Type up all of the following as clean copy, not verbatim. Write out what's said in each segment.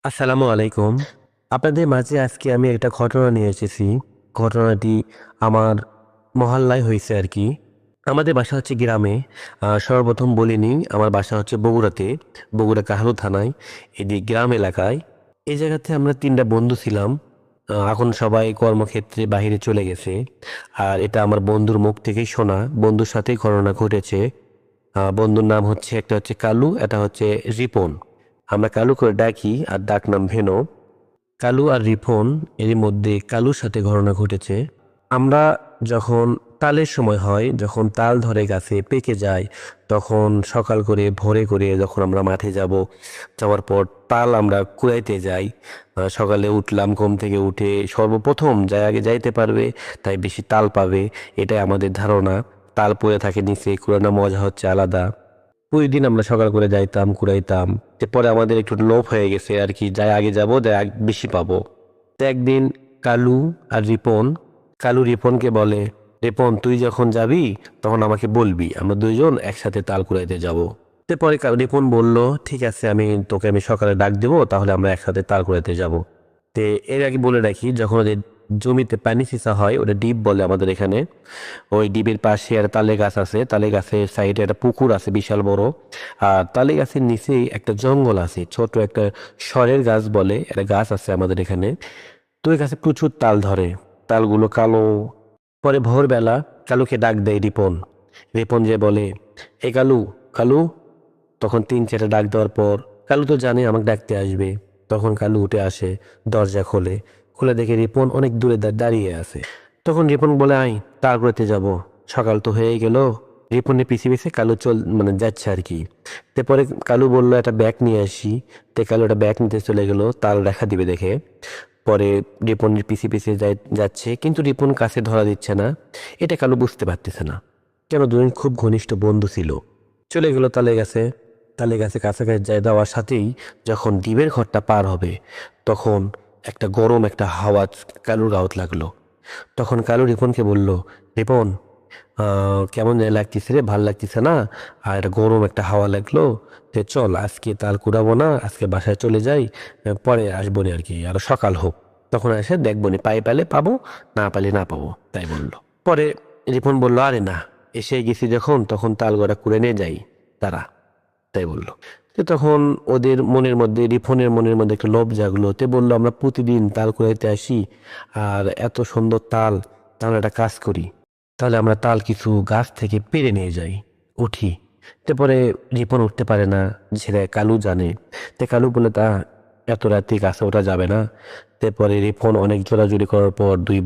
আসসালামু আলাইকুম। আপনাদের মাঝে আজকে আমি একটা ঘটনা নিয়ে এসেছি। ঘটনাটি আমার মহল্লায় হইছে আরকি। আমাদের বাসা হচ্ছে গ্রামে। সর্বপ্রথম বলে নিই, আমার বাসা হচ্ছে বগুড়াতে। বগুড়া কাহালু থানায়, এটি গ্রাম এলাকায়। এই জায়গাতে আমরা ৩ টা বন্ধু ছিলাম। এখন সবাই কর্মক্ষেত্রে বাহিরে চলে গেছে। আর এটা আমার বন্ধুর মুখ থেকেই শোনা। বন্ধুর সাথেই ঘটনা ঘটেছে। বন্ধুর নাম হচ্ছে, একটা হচ্ছে কালু, এটা হচ্ছে রিপন। আমরা কালু করে ডাকি আর ডাক নাম ভেনো। কালু আর রিপন, এরই মধ্যে কালুর সাথে ঘটনা ঘটেছে। আমরা যখন তালের সময় হয়, যখন তাল ধরে গাছে পেকে যায়, তখন সকাল করে ভোরে করে যখন আমরা মাঠে যাব, যাওয়ার পর তাল আমরা কুড়াইতে যাই। সকালে উঠলাম, ঘুম থেকে উঠে সর্বপ্রথম যাই আগে যাইতে পারবে তাই বেশি তাল পাবে, এটাই আমাদের ধারণা। তাল পড়ে থাকে নিচে, কুড়ানোর মজা হচ্ছে আলাদা। প্রতিদিন আমরা সকাল করে যাইতাম, কুড়াইতাম। পরে আমাদের একটু লোভ হয়ে গেছে আর কি, যাই আগে যাবো যাই বেশি পাবো। তো একদিন কালু আর রিপন, কালু রিপনকে বলে, রিপন তুই যখন যাবি তখন আমাকে বলবি, আমরা দুইজন একসাথে তাল কুড়াইতে যাব। পরে রিপন বলল, ঠিক আছে, আমি তোকে সকালে ডাক দেবো, তাহলে আমরা একসাথে তাল কুড়াইতে যাব। এর আগে বলে রাখি, যখন ওদের জমিতে পানি সিঁচা হয়, ওটা ডিপ বলে আমাদের এখানে। ওই ডিবের পাশে একটা তালে গাছ আছে, তালে গাছের সাইডে একটা পুকুর আছে বিশাল বড়। আর তালে গাছের নিচেই একটা জঙ্গল আছে, ছোট একটা সরের গাছ বলে একটা গাছ আছে আমাদের এখানে। তো ওই গাছে প্রচুর তাল ধরে, তালগুলো কালো। পরে ভোরবেলা কালুকে ডাক দেয় রিপন। রিপন যে বলে, এ কালু, কালু। তখন ৩-৪টা ডাক দেওয়ার পর কালু তো জানে আমাকে ডাকতে আসবে। তখন কালু উঠে আসে, দরজা খোলে। খুলে দেখে রিপন অনেক দূরে দাঁড়িয়ে আছে। তখন রিপন বলে, আই তাল কুড়াতে যাব, সকাল তো হয়ে গেল। রিপনের পিছে পিছে কালু যাচ্ছে আর কি। পরে কালু বলল, একটা ব্যাগ নিয়ে আসি। কালু একটা ব্যাগ নিতে চলে গেল তাল দেখা দিবে দেখে। পরে রিপনের পিছে পিছে যাচ্ছে, কিন্তু রিপন কাছে ধরা দিচ্ছে না। এটা কালু বুঝতে পারতেছে না, কেন দুজন খুব ঘনিষ্ঠ বন্ধু ছিল। চলে গেল তালে গেছে। তালে গাছে কাছাকাছি যায় দেওয়ার সাথেই যখন ডিবের ঘরটা পার হবে, তখন একটা গরম একটা হাওয়া কালুর গাওত লাগলো। তখন কালু রিপনকে বলল, রিপন, কেমন যেন লাগতেছে রে, ভাল লাগতেছে না। আর একটা গরম একটা হাওয়া লাগলো। চল আজকে তাল কুড়াবো না, আজকে বাসায় চলে যাই, পরে আসবো নি আর কি, আরো সকাল হোক, তখন এসে দেখবো নি, পাই পেলে পাবো, না পেলে না পাবো, তাই বললো। পরে রিপন বলল, আরে না, এসে গেছি যখন তখন তাল গোড়া কুড়ে নিয়ে যাই তারা, তাই বললো। তখন ওদের মনের মধ্যে, রিপনের মনের মধ্যে একটা লোভ জাগলো। বললো, আমরা প্রতিদিন তাল কুড়াইতে আসি, আর এত সুন্দর তাল, তাহলে একটা কাজ করি, তাহলে আমরা তাল কিছু গাছ থেকে পেড়ে নিয়ে যাই, উঠি। পরে রিপন উঠতে পারে না, সেটা কালু জানে। কালু বলে, তা এত রাতে গাছে ওঠা যাবে না। পরে রিপন অনেক জোরাজুরি করার পর দুই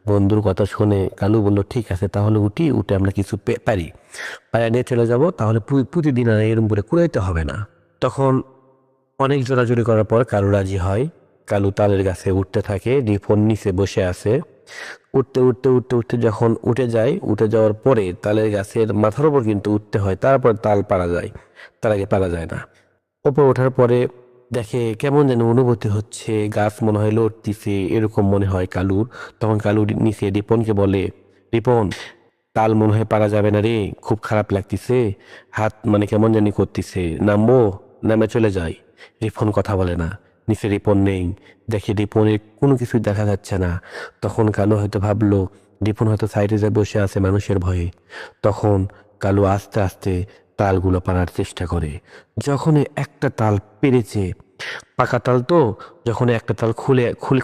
বন্ধুর কথা শুনে কালু বলল, ঠিক আছে তাহলে উঠি, উঠে আমরা কিছু পারি, পায়ে নিয়ে চলে যাব, তাহলে প্রতিদিন আর এরম করে কুড়াইতে হবে না। তখন অনেক জোরাজুরি করার পর কালু রাজি হয়। কালু তালের গাছে উঠতে থাকে, রিপন নিচে বসে আছে। উঠতে উঠতে উঠতে উঠতে যখন উঠে যায়, উঠে যাওয়ার পরে তালের গাছের মাথার উপর কিন্তু উঠতে হয়, তারপর তাল পারা যায়, তার আগে পারা যায় না। ওপর ওঠার পরে দেখে কেমন যেন অনুভূতি হচ্ছে, গাছ মনে হয় লড়তিছে, এরকম মনে হয় কালুর। তখন কালু নিচে রিপনকে বলে, রিপন, তাল মনে হয় পারা যাবে না রে, খুব খারাপ লাগতেছে, হাত কেমন জানি করতেছে, নামবো? নামে চলে যায়। রিপন কথা বলে না, নিচে রিপন নেই। দেখে রিপনের কোনো কিছুই দেখা যাচ্ছে না। তখন কালু হয়তো ভাবলো রিপন হয়তো সাইডে যা বসে আছে মানুষের ভয়ে। তখন কালু আস্তে আস্তে তালগুলো পাড়ার চেষ্টা করে। যখনই একটা তাল পেরেছে, পাকা তাল তো, যখন একটা তাল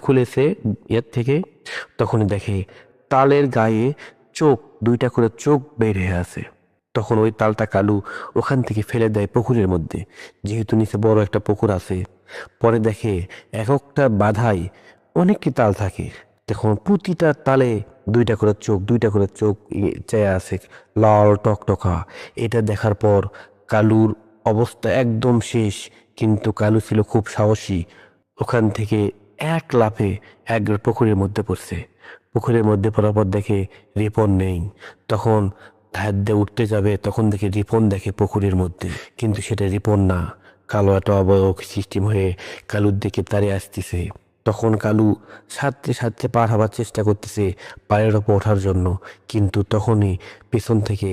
খুলেছে এর থেকে, তখনই দেখে তালের গায়ে চোখ, দুইটা করে চোখ বের হয়ে আছে। তখন ওই তালটা কালু ওখান থেকে ফেলে দেয় পুকুরের মধ্যে, যেহেতু নিচে বড় একটা পুকুর আছে। পরে দেখে এক একটা বাধায় অনেকটি তাল থাকে। তখন প্রতিটা তালে দুইটা করে চোখ, দুইটা করে চোখ চেয়ে আছে, লাল টকটকা। এটা দেখার পর কালুর অবস্থা একদম শেষ। কিন্তু কালু ছিল খুব সাহসী। ওখান থেকে এক লাফে একবার পুকুরের মধ্যে পড়ছে। পুকুরের মধ্যে পড়ার পর দেখে রিপন নেই। তখন ধার দিয়ে উঠতে যাবে, তখন দেখে রিপন দেখে পুকুরের মধ্যে, কিন্তু সেটা রিপন না, কালো একটা অবয়ব সিস্টেম হয়ে কালুর দিকে তাড়িয়ে আসতেছে। তখন কালু সাঁতরে সাঁতরে পার হবার চেষ্টা করতেছে পায়ের ওপর ওঠার জন্য, কিন্তু তখনই পেছন থেকে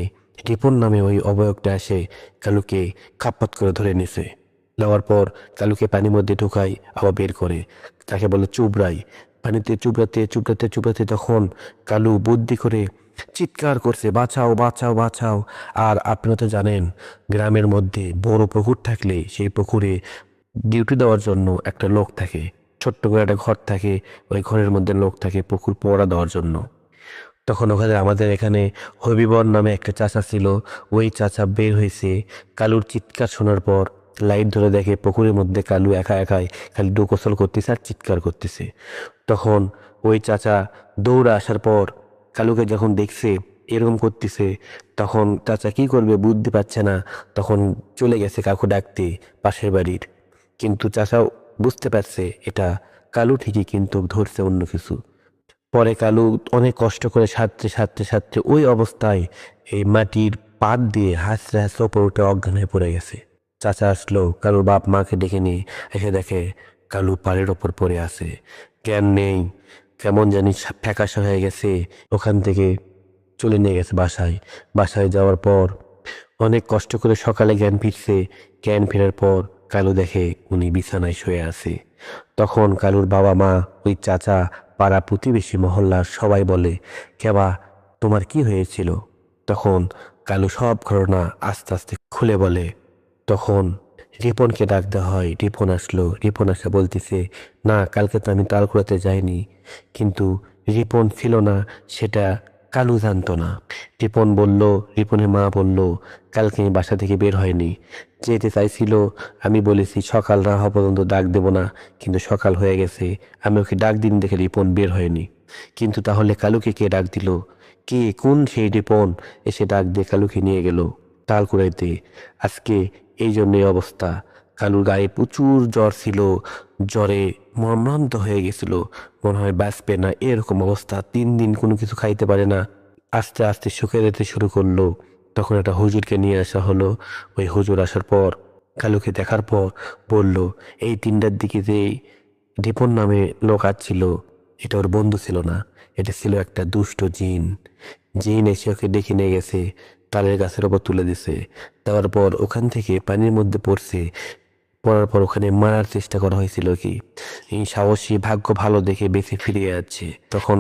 রিপন নামে ওই অবয়বটা এসে কালুকে খাপ্পাত করে ধরে নিছে। দেওয়ার পর কালুকে পানির মধ্যে ঢুকাই, আবার বের করে, তাকে বলে চুবড়াই। পানিতে চুবড়াতে চুবড়াতে চুবড়াতে তখন কালু বুদ্ধি করে চিৎকার করছে, বাঁচাও বাঁচাও বাঁচাও। আর আপনারা তো জানেন, গ্রামের মধ্যে বড় পুকুর থাকলে সেই পুকুরে ডিউটি দেওয়ার জন্য একটা লোক থাকে, ছোট্ট করে একটা ঘর থাকে, ওই ঘরের মধ্যে লোক থাকে পুকুর পড়া দেওয়ার জন্য। তখন ওখানে আমাদের এখানে হবিবর নামে একটা চাচা ছিল। ওই চাচা বের হয়েছে, কালুর চিৎকার শোনার পর লাইট ধরে দেখে পুকুরের মধ্যে কালু একা একাই খালি ডুকোসল করতেছে আর চিৎকার করতেছে। তখন ওই চাচা দৌড়ে আসার পর কালুকে যখন দেখছে এরকম করতেছে, তখন চাচা কি করবে বুদ্ধি পাচ্ছে না, তখন চলে গেছে কাকু ডাকতে পাশের বাড়ির। কিন্তু চাচাও বুঝতে পারছে এটা কালু ঠিকই, কিন্তু ধরছে অন্য কিছু। পরে কালু অনেক কষ্ট করে সারতে সারতে সারতে ওই অবস্থায় এই মাটির পাত দিয়ে হাসতে হাসতে ওপর উঠে অজ্ঞান হয়ে পড়ে গেছে। চাচা আসলো, কালুর বাপ মাকে ডেকে নিয়ে এসে দেখে কালু পাড়ের ওপর পড়ে আছে, জ্ঞান নেই, কেমন জানি ফ্যাকাশে হয়ে গেছে। ওখান থেকে চলে নিয়ে গেছে বাসায়। বাসায় যাওয়ার পর অনেক কষ্ট করে সকালে জ্ঞান ফিরছে। জ্ঞান ফেরার পর কালু দেখে উনি বিছানায় শুয়ে আছে। তখন কালুর বাবা মা, ওই চাচা, পাড়া প্রতিবেশী, মহল্লার সবাই বলে, কেবা তোমার কি হয়েছিল? তখন কালু সব ঘটনা আস্তে আস্তে খুলে বলে। তখন রিপনকে ডাক দেওয়া হয়। রিপন আসলো। রিপন আসা বলতেছে, না কালকে তো আমি তাল কুড়াতে যাইনি। কিন্তু রিপন ছিল না সেটা কালু জানতো না। রিপন বলল, রিপনের মা বলল, কালকে আমি বাসা থেকে বের হয়নি, যেতে চাইছিল। আমি বলেছি সকাল না হওয়া পর্যন্ত ডাক দেব না, কিন্তু সকাল হয়ে গেছে, আমি ওকে ডাক দিন দেখে রিপন বের হয়নি। কিন্তু তাহলে কালুকে কে ডাক দিল? কে, কোন সেই রিপন এসে ডাক দিয়ে কালুকে নিয়ে গেল তাল কুড়াইতে? আজকে এই জন্যই অবস্থা। কালুর গায়ে প্রচুর জ্বর ছিল, জ্বরে মর্মান্ত হয়ে গেছিল, মনে হয় বাঁচবে না এরকম অবস্থা। 3 দিন কোনো কিছু খাইতে পারে না। আস্তে আস্তে শুকিয়ে যেতে শুরু করলো। তখন একটা হুজুরকে নিয়ে আসা হলো। ওই হুজুর আসার পর কালুকে দেখার পর বলল, এই 3টার দিকে যে রিপন নামে লোক আসছিল, এটা ওর বন্ধু ছিল না, এটা ছিল একটা দুষ্ট জিন। জিন এসে ওকে ডেকে নিয়ে গেছে, তালের গাছের ওপর তুলে দিছে। দেওয়ার পর ওখান থেকে পানির মধ্যে পড়ছে। পড়ার পর ওখানে মারার চেষ্টা করা হয়েছিল কি, এই সাহসী ভাগ্য ভালো দেখে বেঁচে ফিরে যাচ্ছে। তখন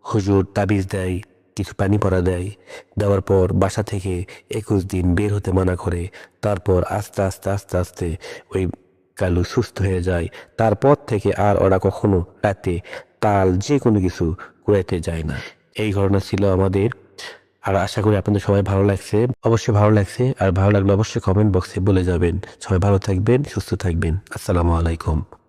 হুজুর তাবিজ দেয়, কিছু পানি পড়া দেয়। দেওয়ার পর বাসা থেকে 21 দিন বের হতে মানা করে। তারপর আস্তে আস্তে আস্তে আস্তে ওই কালু সুস্থ হয়ে যায়। তারপর থেকে আর ওরা কখনো রাতে তাল যে কোনো কিছু কুড়াইতে যায় না। এই ঘটনা ছিল আমাদের। আর আশা করি আপনাদের সবাই ভালো লাগছে, অবশ্যই ভালো লাগছে। আর ভালো লাগলে অবশ্যই কমেন্ট বক্সে বলে যাবেন। সবাই ভালো থাকবেন, সুস্থ থাকবেন। আসসালামু আলাইকুম।